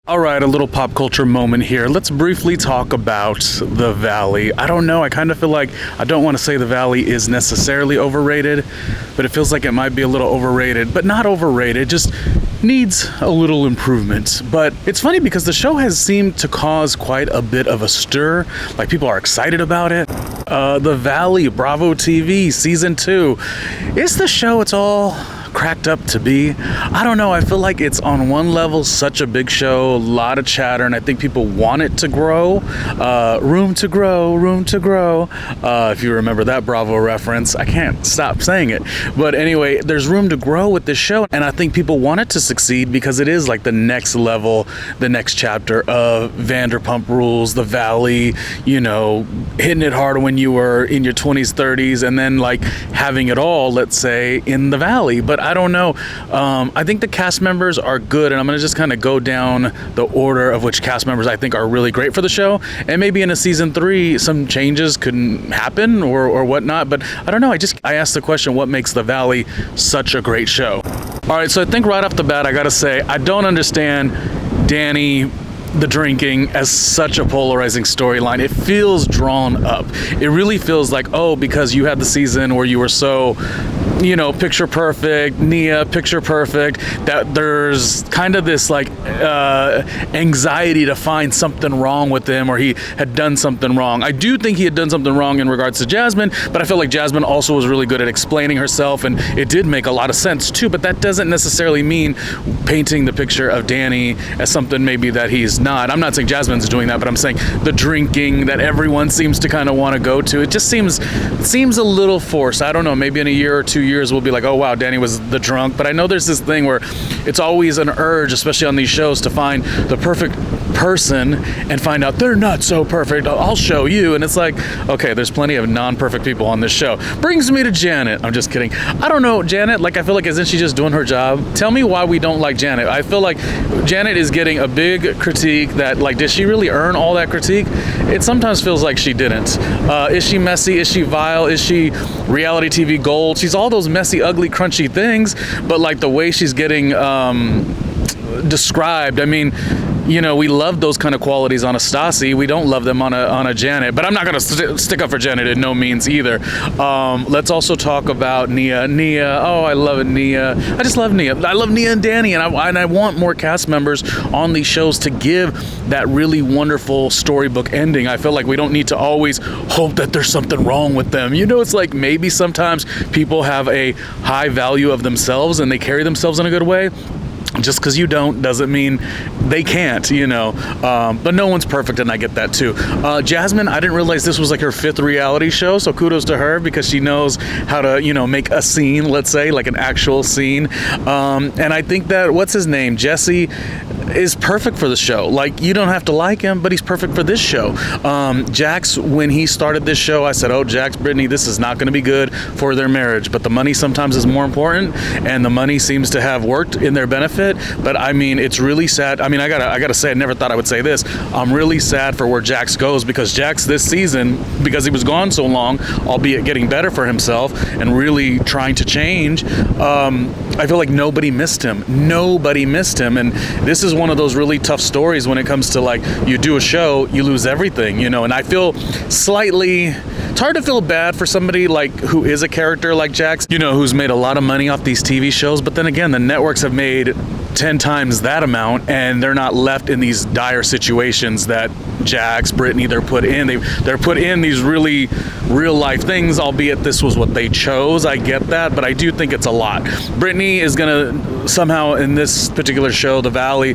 All right, a little pop culture moment here. Let's briefly talk about The Valley. I don't know, I kind of feel like I don't want to say The Valley is necessarily overrated, but it feels like it might be a little overrated, but not overrated, just needs a little improvement. But it's funny because the show has seemed to cause quite a bit of a stir. Like, people are excited about it. The Valley, Bravo TV, season 2. It's the show it's all cracked up to be. I don't know, I feel like it's on one level such a big show, a lot of chatter, and I think people want it to grow. Room to grow, room to grow. If you remember that Bravo reference, I can't stop saying it. But anyway, there's room to grow with this show, and I think people want it to succeed because it is like the next level, the next chapter of Vanderpump Rules, The Valley, you know, hitting it hard when you were in your 20s, 30s, and then like having it all, let's say, in The Valley. But I don't know. I think the cast members are good, and I'm going to just kind of go down the order of which cast members I think are really great for the show. And maybe in a season 3, some changes could happen or whatnot. But I don't know. I asked the question, what makes The Valley such a great show? All right, so I think right off the bat, I got to say, I don't understand Danny the drinking as such a polarizing storyline. It feels drawn up. It really feels like, oh, because you had the season where you were so, you know, picture perfect, Nia, picture perfect, that there's kind of this like anxiety to find something wrong with him, or he had done something wrong. I do think he had done something wrong in regards to Jasmine, but I feel like Jasmine also was really good at explaining herself, and it did make a lot of sense too. But that doesn't necessarily mean painting the picture of Danny as something maybe that he's not. I'm not saying Jasmine's doing that, but I'm saying the drinking that everyone seems to kind of want to go to, it just seems a little forced. I don't know, maybe in a year or 2 years we'll be like, oh wow, Danny was the drunk. But I know there's this thing where it's always an urge, especially on these shows, to find the perfect person and find out they're not so perfect. I'll show you. And it's like, okay, there's plenty of non-perfect people on this show. Brings me to Janet. I'm just kidding. I don't know, Janet, like, I feel like, isn't she just doing her job? Tell me why we don't like Janet. I feel like Janet is getting a big critique that, like, did she really earn all that critique? It sometimes feels like she didn't. Is she messy? Is she vile? Is she reality TV gold? She's all those messy, ugly, crunchy things, but like the way she's getting described, I mean, you know, we love those kind of qualities on a Stassi. We don't love them on a Janet. But I'm not going to stick up for Janet in no means either. Let's also talk about Nia. Nia, oh, I love it, Nia. I just love Nia. I love Nia and Danny, and I want more cast members on these shows to give that really wonderful storybook ending. I feel like we don't need to always hope that there's something wrong with them. You know, it's like maybe sometimes people have a high value of themselves and they carry themselves in a good way. Just because you don't doesn't mean they can't, you know. But no one's perfect, and I get that too. Jasmine, I didn't realize this was like her 5th reality show, so kudos to her because she knows how to, you know, make a scene, let's say, like an actual scene. And I think that, what's his name? Jesse is perfect for the show. Like, you don't have to like him, but he's perfect for this show. Jax, when he started this show, I said, oh, Jax, Brittany, this is not going to be good for their marriage. But the money sometimes is more important, and the money seems to have worked in their benefit. But I mean, it's really sad. I mean, I gotta say, I never thought I would say this. I'm really sad for where Jax goes, because Jax this season, because he was gone so long, albeit getting better for himself and really trying to change, I feel like nobody missed him. Nobody missed him. And this is one of those really tough stories when it comes to, like, you do a show, you lose everything, you know. And I feel slightly, it's hard to feel bad for somebody like who is a character like Jax, you know, who's made a lot of money off these TV shows. But then again, the networks have made 10 times that amount, and they're not left in these dire situations that Jax, Brittany, they're put in. They're put in these really real life things, albeit this was what they chose. I get that, but I do think it's a lot. Brittany is gonna somehow in this particular show, The Valley,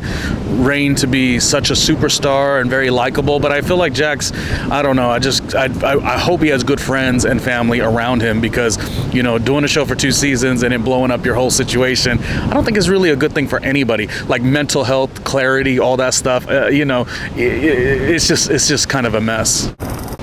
reign to be such a superstar and very likable. But I feel like Jax, I don't know. I hope he has good friends and family around him, because, you know, doing a show for 2 seasons and it blowing up your whole situation, I don't think is really a good thing for anybody. Like mental health, clarity, all that stuff. You know, it's just kind of a mess.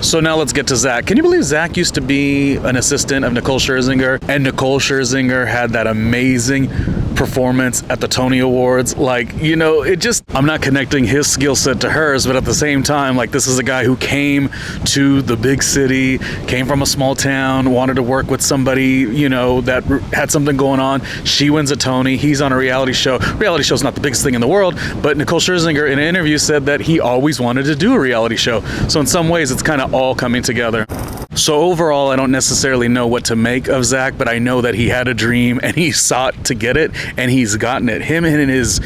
So now let's get to Zach. Can you believe Zach used to be an assistant of Nicole Scherzinger, and Nicole Scherzinger had that amazing performance at the Tony Awards. Like, you know, it just, I'm not connecting his skill set to hers, but at the same time, like, this is a guy who came to the big city, came from a small town, wanted to work with somebody, you know, that had something going on. She wins a Tony. He's on a reality show. Reality show's not the biggest thing in the world, but Nicole Scherzinger in an interview said that he always wanted to do a reality show. So in some ways, it's kind of all coming together. So overall, I don't necessarily know what to make of Zach, but I know that he had a dream and he sought to get it, and he's gotten it. Him and his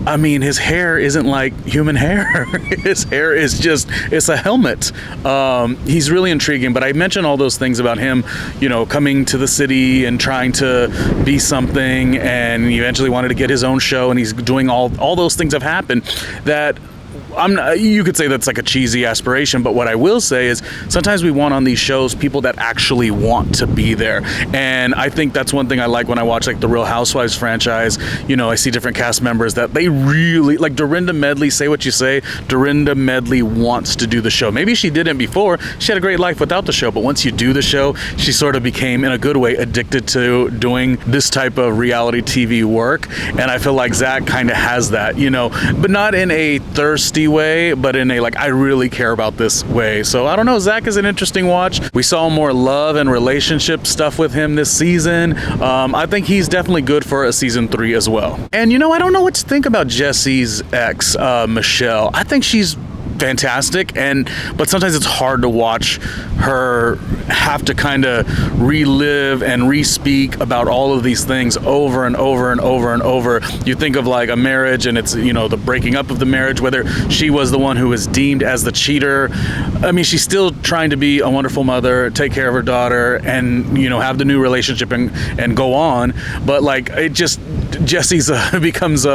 his hair isn't like human hair. His hair is just, it's a helmet. He's really intriguing, but I mentioned all those things about him, you know, coming to the city and trying to be something, and he eventually wanted to get his own show, and he's doing all those things have happened that you could say that's like a cheesy aspiration, but what I will say is sometimes we want on these shows people that actually want to be there. And I think that's one thing I like when I watch like the Real Housewives franchise. You know, I see different cast members that they really, like Dorinda Medley, say what you say, Dorinda Medley wants to do the show. Maybe she didn't before. She had a great life without the show, but once you do the show, she sort of became, in a good way, addicted to doing this type of reality TV work. And I feel like Zach kind of has that, you know, but not in a thirsty way, but in a like, I really care about this way. So I don't know, Zach is an interesting watch. We saw more love and relationship stuff with him this season. I think he's definitely good for a season 3 as well. And you know, I don't know what to think about Jesse's ex, Michelle. I think she's fantastic, but sometimes it's hard to watch her have to kind of relive and re-speak about all of these things over and over and over and over. You think of like a marriage, and it's, you know, the breaking up of the marriage, whether she was the one who was deemed as the cheater. I mean, she's still trying to be a wonderful mother, take care of her daughter, and, you know, have the new relationship and go on. But like, it just, Jesse's becomes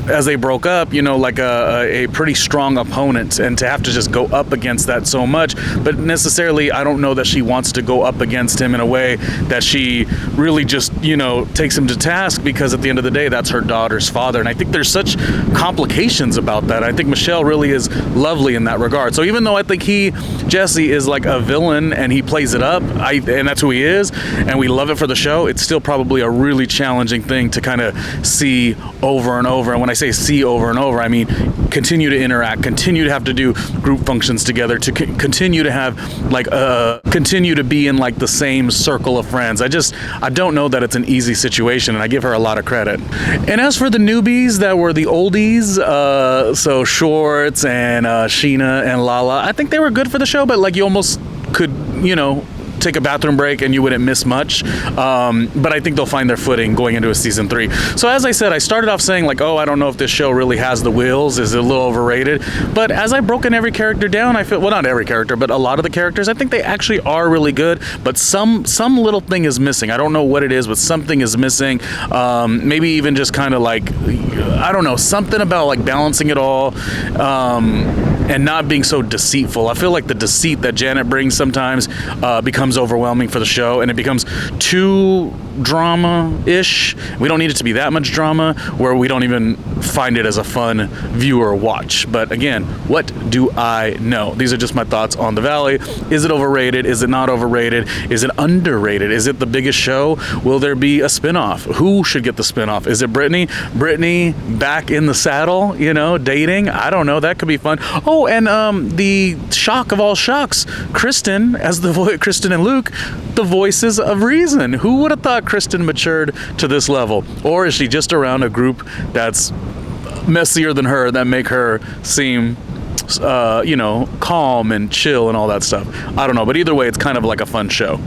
as they broke up, you know, like a pretty strong opponent, and to have to just go up against that so much. But necessarily, I don't know that she wants to go up against him in a way that she really just, you know, takes him to task, because at the end of the day, that's her daughter's father. And I think there's such complications about that. I think Michelle really is lovely in that regard. So even though I think Jesse is like a villain and he plays it up, and that's who he is, and we love it for the show, it's still probably a really challenging thing to kind of see over and over. And when I say see over and over, I mean continue to interact, continue to have to do group functions together, to continue to have like continue to be in like the same circle of friends. I don't know that it's an easy situation, and I give her a lot of credit. And as for the newbies that were the oldies, so Schwartz and Sheena and Lala, I think they were good for the show, but like you almost could, you know, take a bathroom break and you wouldn't miss much. But I think they'll find their footing going into a season 3. So as I said, I started off saying like, oh, I don't know if this show really has the wheels. Is it a little overrated? But as I've broken every character down, I feel, well, not every character, but a lot of the characters, I think they actually are really good. But some little thing is missing. I don't know what it is, but something is missing. Maybe even just kind of like, I don't know, something about like balancing it all. And not being so deceitful. I feel like the deceit that Janet brings sometimes becomes overwhelming for the show, and it becomes too drama-ish. We don't need it to be that much drama where we don't even find it as a fun viewer watch. But again, what do I know? These are just my thoughts on The Valley. Is it overrated? Is it not overrated? Is it underrated? Is it the biggest show? Will there be a spinoff? Who should get the spinoff? Is it Brittany? Brittany back in the saddle, you know, dating? I don't know. That could be fun. Oh, and the shock of all shocks, Kristen as Kristen and Luke, the voices of reason. Who would have thought Kristen matured to this level? Or is she just around a group that's messier than her, that make her seem you know, calm and chill and all that stuff? I don't know, but either way, it's kind of like a fun show.